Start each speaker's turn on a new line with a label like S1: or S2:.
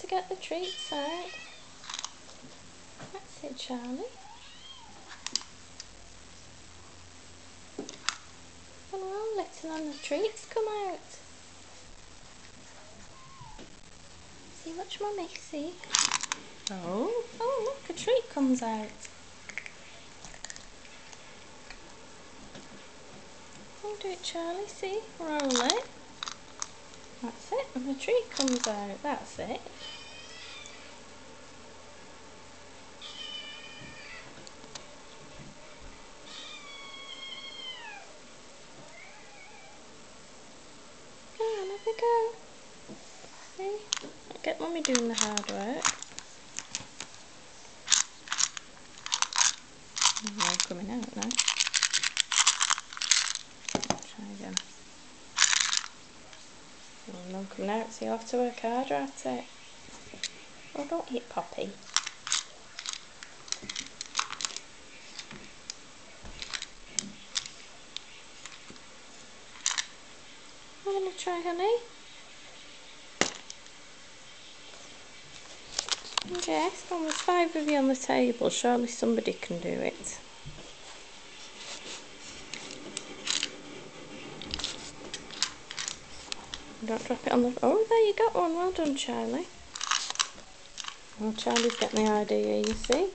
S1: get the treats out. That's it, Charlie. Come on, letting on the treats come out. See, watch Mummy, see? Oh, look, a treat comes out. Oh, do it, Charlie, see? Roll it. That's it, and the treat comes out. That's it. Come on, have a go. See? Get Mummy doing the hard work. They're coming out now. Try again. Oh, none coming out, so you'll have to work harder at it. Oh, don't hit Poppy. I'm going to try, honey. Yes, well, there's 5 of you on the table. Surely somebody can do it. Don't drop it on the... Oh, there you got one. Well done, Charlie. Well, Charlie's getting the idea, you see.